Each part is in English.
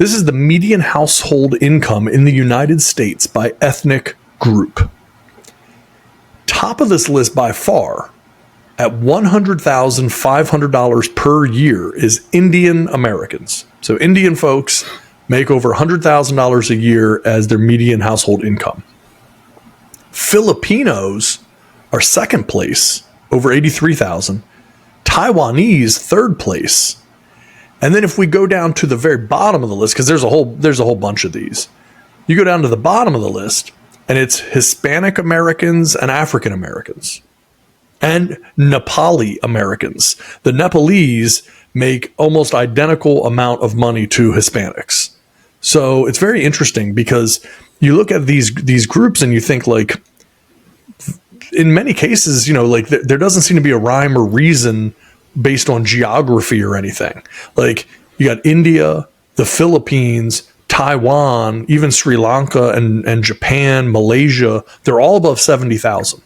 This is the median household income in the United States by ethnic group. Top of this list by far, at $100,500 per year, is Indian Americans. So Indian folks make over $100,000 a year as their median household income. Filipinos are second place, over 83,000. Taiwanese, third place. And then if we go down to the very bottom of the list, because there's a whole bunch of these, you go down to the bottom of the list, and it's Hispanic Americans and African Americans and Nepali Americans. The Nepalese make almost identical amount of money to Hispanics. So it's very interesting because you look at these groups and you think, like, in many cases, you know, like there doesn't seem to be a rhyme or reason based on geography or anything. Like, you got India, the Philippines, Taiwan, even Sri Lanka and Japan, Malaysia, they're all above 70,000.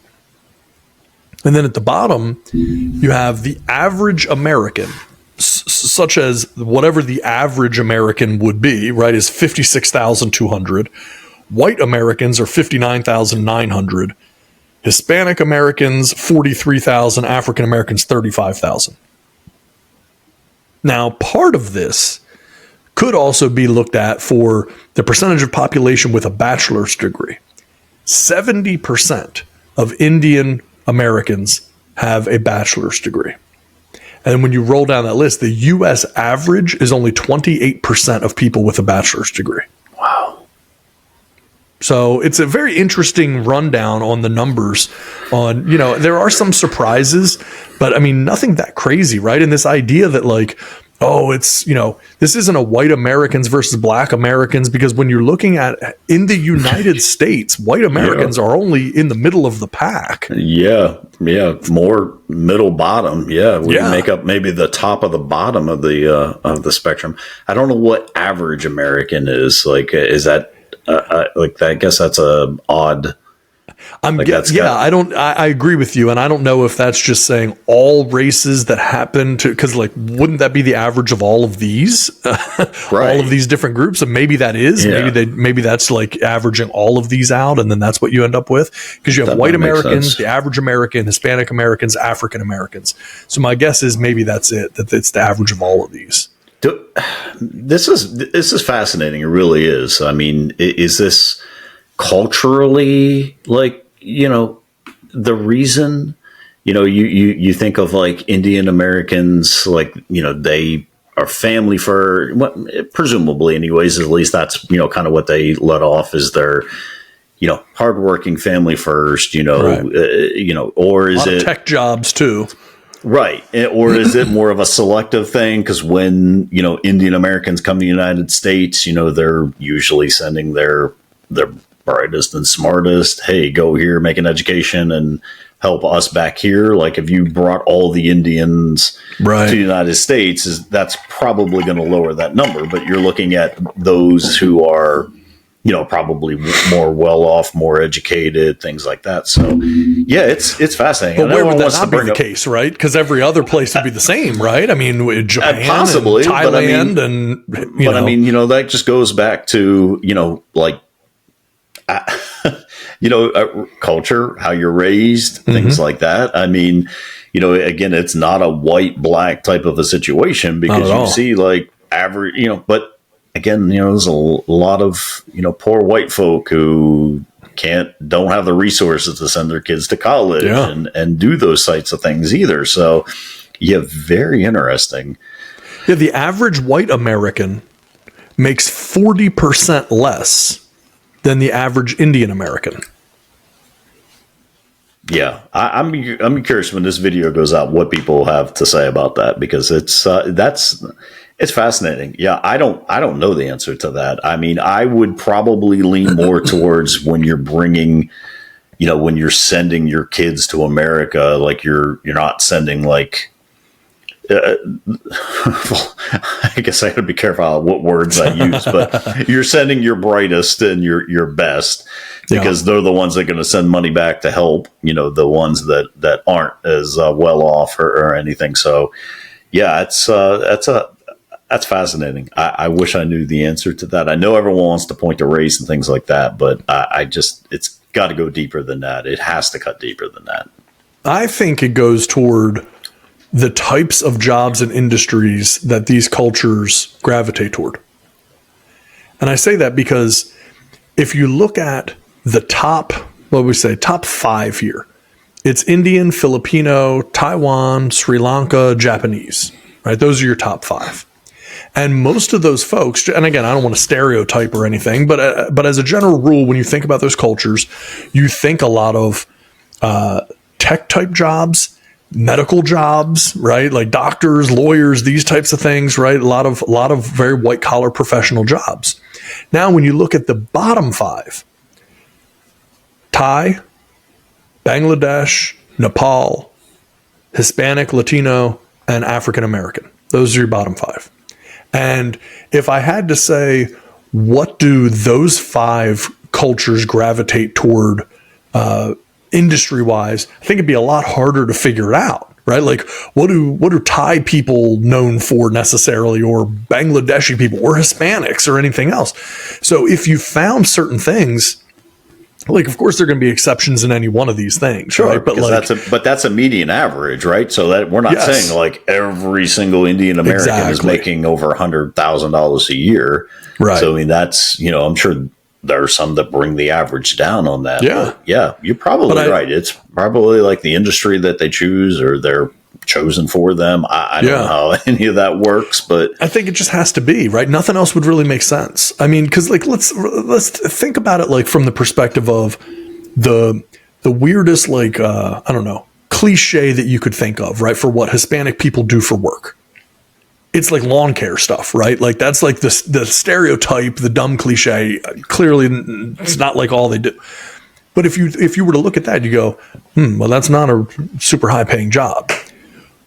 And then at the bottom, you have the average American, such as whatever the average American would be, right, is 56,200. White Americans are 59,900. Hispanic Americans, 43,000. African Americans, 35,000. Now, part of this could also be looked at for the percentage of population with a bachelor's degree. 70% of Indian Americans have a bachelor's degree. And when you roll down that list, the U.S. average is only 28% of people with a bachelor's degree. Wow. So it's a very interesting rundown on the numbers. On, you know, there are some surprises, but I mean, nothing that crazy, right? And this idea that, like, oh, it's, you know, this isn't a white Americans versus black Americans, because when you're looking at in the United States, white Americans are only in the middle of the pack. Yeah. More middle bottom. Yeah. We make up maybe the top of the bottom of the spectrum. I don't know what average American is. Like, is that, like, I guess that's a odd. I agree with you. And I don't know if that's just saying all races that happen to, because, like, wouldn't that be the average of all of these, right. all of these different groups? And maybe that is, maybe that's like averaging all of these out. And then that's what you end up with, because you have white Americans, the average American, Hispanic Americans, African Americans. So my guess is maybe that's it, that it's the average of all of these. This is fascinating. It really is. I mean, is this culturally, like, you know, the reason, you know, you think of, like, Indian Americans, like, you know, they are family for, presumably anyways, at least that's, you know, kind of what they let off is their, you know, hardworking family first, you know, right. You know, or is it tech jobs too? Right. Or is it more of a selective thing? Because when, you know, Indian Americans come to the United States, you know, they're usually sending their brightest and smartest. Hey, go here, make an education and help us back here. Like, if you brought all the Indians to the United States, that's probably going to lower that number. But you're looking at those who are, you know, probably more well off, more educated, things like that. So, yeah, it's fascinating. But where would that not be the case, right? Because every other place would be the same, right? I mean, Japan, possibly, and Thailand, I mean, you know, that just goes back to, you know, like, you know, culture, how you're raised, things like that. I mean, you know, again, it's not a white black type of a situation, because you see, like, average, you know, but again, you know, there's a lot of, you know, poor white folk who don't have the resources to send their kids to college and do those types of things either. So, yeah, very interesting. Yeah, the average white American makes 40% less than the average Indian American. Yeah, I'm curious when this video goes out what people have to say about that, because it's fascinating. Yeah, I don't know the answer to that. I mean, I would probably lean more towards when you're bringing, you know, when you're sending your kids to America, like you're not sending, like, I guess I got to be careful what words I use, but you're sending your brightest and your best, because they're the ones that are going to send money back to help, you know, the ones that aren't as well off or anything. So, yeah, that's That's fascinating. I wish I knew the answer to that. I know everyone wants to point to race and things like that, but I just, it's got to go deeper than that. It has to cut deeper than that. I think it goes toward the types of jobs and industries that these cultures gravitate toward. And I say that because if you look at the top, top 5 here, it's Indian, Filipino, Taiwan, Sri Lanka, Japanese, right? Those are your top 5. And most of those folks, and again, I don't want to stereotype or anything, but as a general rule, when you think about those cultures, you think a lot of tech type jobs, medical jobs, right? Like doctors, lawyers, these types of things, right? A lot of very white collar professional jobs. Now, when you look at the bottom 5, Thai, Bangladesh, Nepal, Hispanic, Latino, and African American. Those are your bottom 5. And if I had to say, what do those 5 cultures gravitate toward industry-wise, I think it'd be a lot harder to figure it out, right? Like, what are Thai people known for necessarily, or Bangladeshi people, or Hispanics, or anything else? So if you found certain things, like, of course, there are going to be exceptions in any one of these things, sure, right? But like, that's a median average, right? So that we're not saying like every single Indian American is making over $100,000 a year, right? So I mean, that's, I'm sure there are some that bring the average down on that. Yeah, but yeah, you're probably right. It's probably like the industry that they choose, or they're chosen for them. I don't know how any of that works, but I think it just has to be, right? Nothing else would really make sense. I mean, because like let's think about it like from the perspective of the weirdest, like I don't know, cliche that you could think of, right? For what Hispanic people do for work. It's like lawn care stuff, right? Like that's like the stereotype, the dumb cliche. Clearly, it's not like all they do. But if you were to look at that, you go, well, that's not a super high paying job.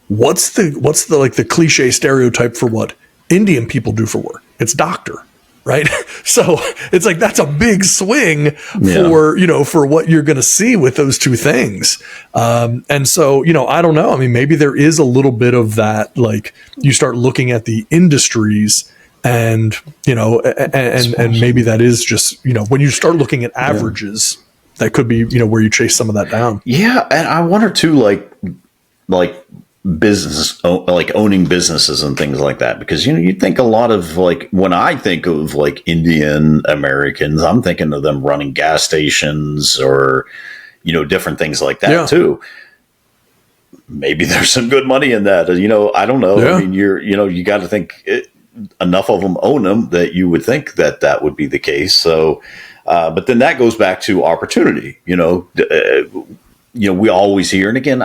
What's the like the cliche stereotype for what Indian people do for work? It's doctor, right? So it's like that's a big swing for what you're going to see with those two things. And so I don't know. I mean, maybe there is a little bit of that. Like you start looking at the industries, and and maybe that is just when you start looking at averages, that could be where you chase some of that down. Yeah, and I wonder too, like business, like owning businesses and things like that, because you think a lot of, like, when I think of like Indian Americans, I'm thinking of them running gas stations or different things like that too. Maybe there's some good money in that. I don't know. I mean, you got to think enough of them own them that you would think that would be the case. So, but then that goes back to opportunity. We always hear, and again,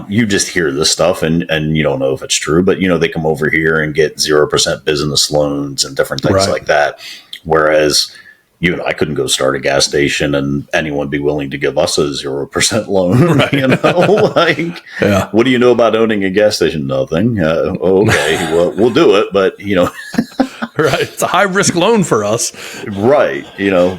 you just hear this stuff and you don't know if it's true, but they come over here and get 0% business loans and different things like that. Whereas, I couldn't go start a gas station and anyone be willing to give us a 0% loan. Right. What do you know about owning a gas station? Nothing. Okay, well, we'll do it, but right. It's a high risk loan for us. Right.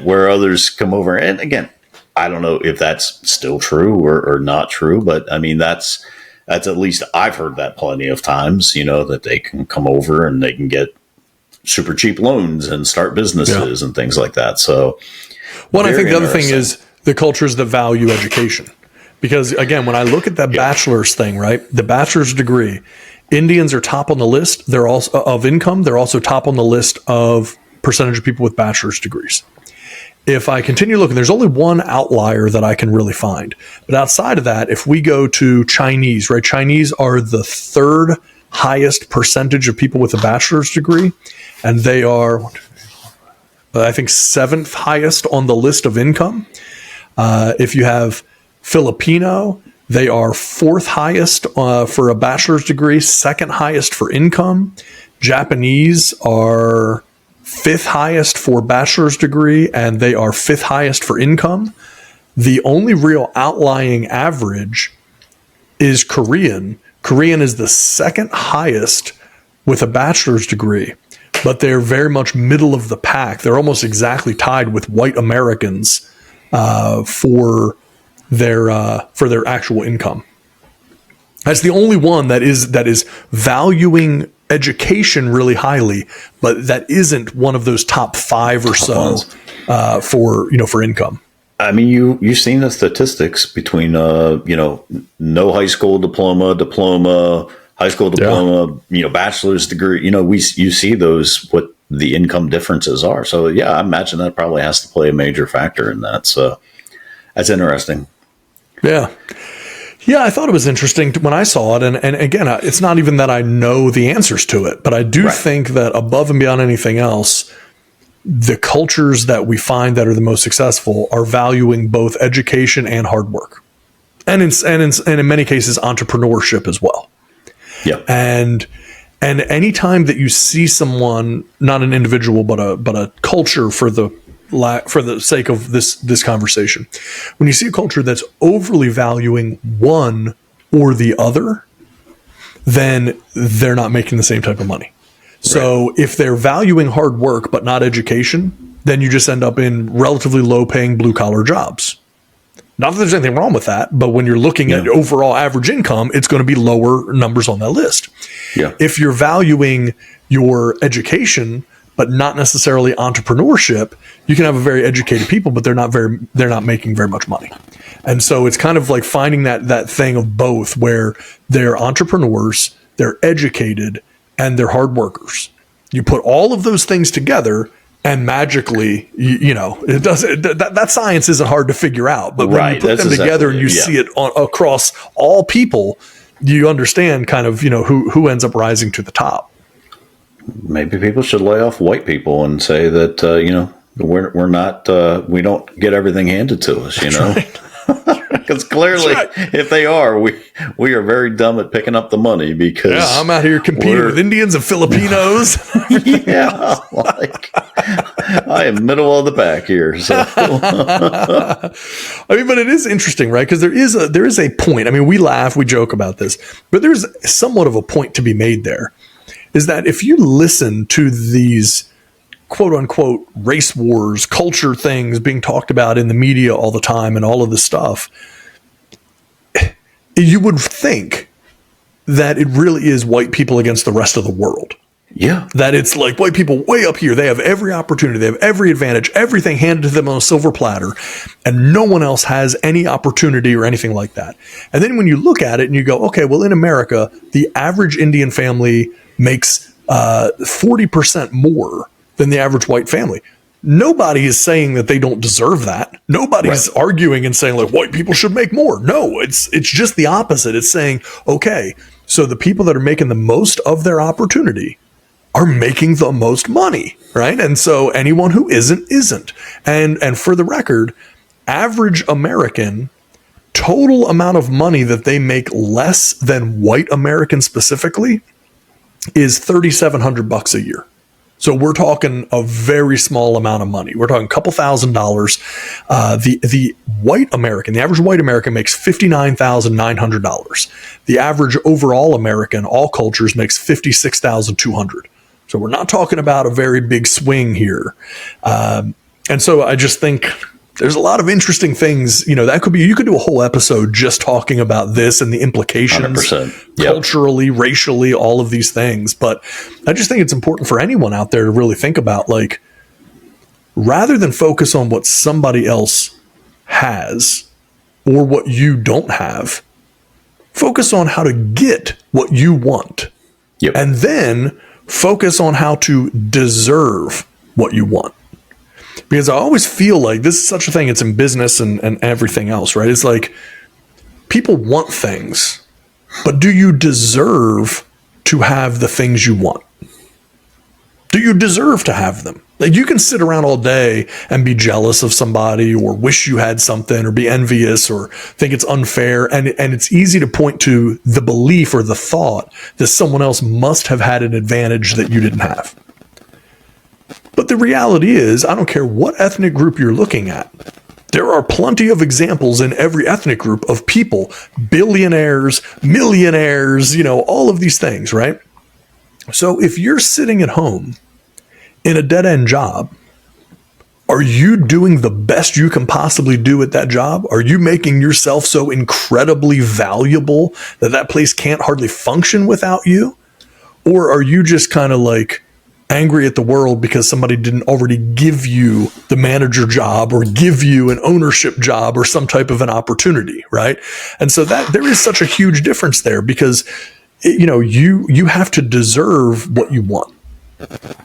Where others come over, and again, I don't know if that's still true or not true, but I mean, that's at least I've heard that plenty of times, that they can come over and they can get super cheap loans and start businesses and things like that. So, well, I think the other thing is the cultures that value education, because again, when I look at that bachelor's thing, right, the bachelor's degree, Indians are top on the list. They're also of income. They're also top on the list of percentage of people with bachelor's degrees. If I continue looking, there's only one outlier that I can really find. But outside of that, if we go to Chinese, right? Chinese are the 3rd highest percentage of people with a bachelor's degree. And they are, I think, 7th highest on the list of income. If you have Filipino, they are 4th highest for a bachelor's degree, 2nd highest for income. Japanese are 5th highest for bachelor's degree, and they are 5th highest for income. The only real outlying average is Korean. Korean is the 2nd highest with a bachelor's degree, but they're very much middle of the pack. They're almost exactly tied with white Americans for their actual income. That's the only one that is valuing education really highly, but that isn't one of those top 5 or so for income. I mean, you've seen the statistics between no high school diploma, high school diploma, bachelor's degree. You see those, what the income differences are. So yeah, I imagine that probably has to play a major factor in that. So that's interesting. Yeah. Yeah, I thought it was interesting when I saw it. And again, it's not even that I know the answers to it, but I do think that above and beyond anything else, the cultures that we find that are the most successful are valuing both education and hard work. And in many cases, entrepreneurship as well. Yeah. And anytime that you see someone, not an individual, but a culture for the sake of this conversation, when you see a culture that's overly valuing one or the other, then they're not making the same type of money. So if they're valuing hard work but not education, then you just end up in relatively low paying blue collar jobs. Not that there's anything wrong with that, but when you're looking at overall average income, it's going to be lower numbers on that list. Yeah. If you're valuing your education but not necessarily entrepreneurship, you can have a very educated people, but they're not making very much money. And so it's kind of like finding that thing of both, where they're entrepreneurs, they're educated, and they're hard workers. You put all of those things together, and magically, it doesn't. That science isn't hard to figure out. But when you put them together and you see it across all people, you understand kind of who ends up rising to the top. Maybe people should lay off white people and say that we're not we don't get everything handed to us. Because clearly, if they are, we are very dumb at picking up the money. Because I'm out here competing with Indians and Filipinos. I am middle of the pack here. So I mean, but it is interesting, right? Because there is a point. I mean, we laugh, we joke about this, but there's somewhat of a point to be made there. Is that if you listen to these quote unquote race wars, culture things being talked about in the media all the time and all of this stuff, you would think that it really is white people against the rest of the world. Yeah. That it's like white people way up here. They have every opportunity. They have every advantage, everything handed to them on a silver platter, and no one else has any opportunity or anything like that. And then when you look at it and you go, okay, well, in America, the average Indian family makes 40% more than the average white family. Nobody is saying that they don't deserve that. Nobody's arguing and saying like white people should make more. No, it's just the opposite. It's saying, okay, so the people that are making the most of their opportunity are making the most money, right? And so anyone who isn't. And for the record, average American total amount of money that they make less than white Americans specifically is $3,700 a year. So we're talking a very small amount of money. We're talking a couple $1,000s. The white American, the average white American makes $59,900. The average overall American, all cultures, makes $56,200. So we're not talking about a very big swing here. And so I just think there's a lot of interesting things, that could be, you could do a whole episode just talking about this and the implications 100%. Culturally, racially, all of these things. But I just think it's important for anyone out there to really think about, like, rather than focus on what somebody else has or what you don't have, focus on how to get what you want. Yep. And then focus on how to deserve what you want. Because I always feel like this is such a thing. It's in business and everything else, right? It's like people want things, but do you deserve to have the things you want? Do you deserve to have them? Like, you can sit around all day and be jealous of somebody or wish you had something or be envious or think it's unfair. And it's easy to point to the belief or the thought that someone else must have had an advantage that you didn't have. But the reality is, I don't care what ethnic group you're looking at, there are plenty of examples in every ethnic group of people, billionaires, millionaires, all of these things, right? So if you're sitting at home in a dead-end job, are you doing the best you can possibly do at that job? Are you making yourself so incredibly valuable that place can't hardly function without you? Or are you just kind of like angry at the world because somebody didn't already give you the manager job or give you an ownership job or some type of an opportunity, right? And so that there is such a huge difference there, because you have to deserve what you want.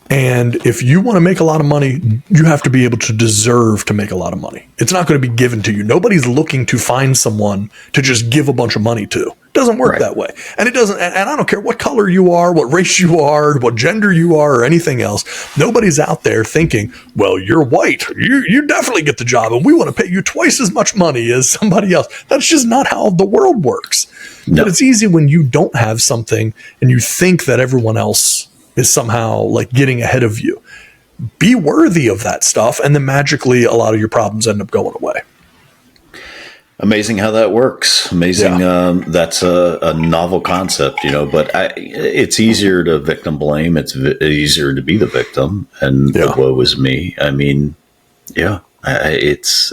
And if you want to make a lot of money, you have to be able to deserve to make a lot of money. It's not going to be given to you. Nobody's looking to find someone to just give a bunch of money to. It doesn't work that way. And it doesn't, and I don't care what color you are, what race you are, what gender you are, or anything else. Nobody's out there thinking, well, you're white. You definitely get the job, and we want to pay you twice as much money as somebody else. That's just not how the world works. No. But it's easy when you don't have something and you think that everyone else is somehow like getting ahead of you. Be worthy of that stuff, and then magically a lot of your problems end up going away. Amazing how that works. Amazing. Yeah. That's a novel concept, but it's easier to victim blame. It's easier to be the victim, and the woe is me. I mean, it's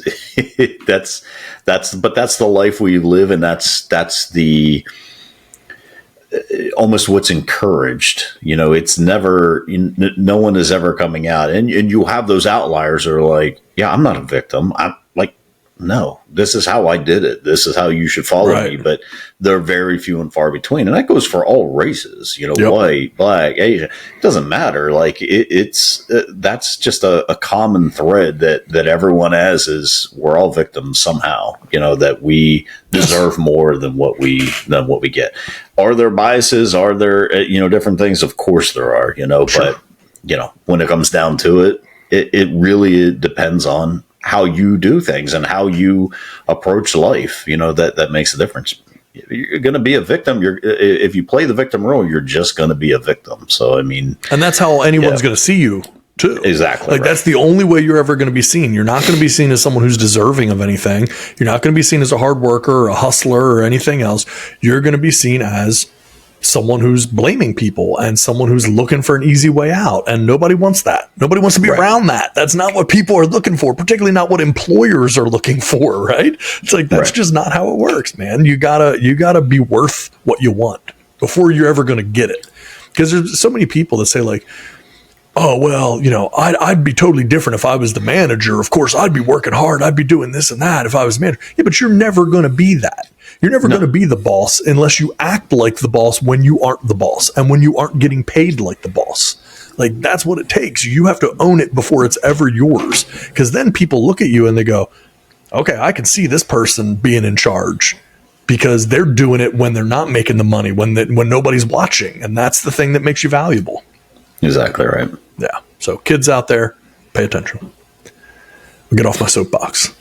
but that's the life we live, and that's the almost what's encouraged. It's never, no one is ever coming out, and you have those outliers that are like, yeah, I'm not a victim. I'm like, no, this is how I did it. This is how you should follow me. But they're very few and far between. And that goes for all races, white, black, Asian, it doesn't matter. Like it's that's just a common thread that everyone has, is we're all victims somehow, that we deserve more than what we get. Are there biases? Are there, different things? Of course there are, sure. But, when it comes down to it, it really depends on how you do things and how you approach life, that makes a difference. You're going to be a victim. If you play the victim role, you're just going to be a victim. So, I mean, and that's how anyone's going to see you too. Exactly. Like that's the only way you're ever going to be seen. You're not going to be seen as someone who's deserving of anything. You're not going to be seen as a hard worker or a hustler or anything else. You're going to be seen as someone who's blaming people and someone who's looking for an easy way out. And nobody wants that. Nobody wants to be around that. That's not what people are looking for, particularly not what employers are looking for, right? It's like, that's just not how it works, man. You gotta be worth what you want before you're ever going to get it. Because there's so many people that say like, oh, well, I'd be totally different if I was the manager. Of course, I'd be working hard. I'd be doing this and that if I was the manager. Yeah, but you're never going to be that. You're never going to be the boss unless you act like the boss when you aren't the boss and when you aren't getting paid like the boss. Like, that's what it takes. You have to own it before it's ever yours. Because then people look at you and they go, okay, I can see this person being in charge because they're doing it when they're not making the money, when nobody's watching. And that's the thing that makes you valuable. Exactly right. Yeah. So kids out there, pay attention. I'll get off my soapbox.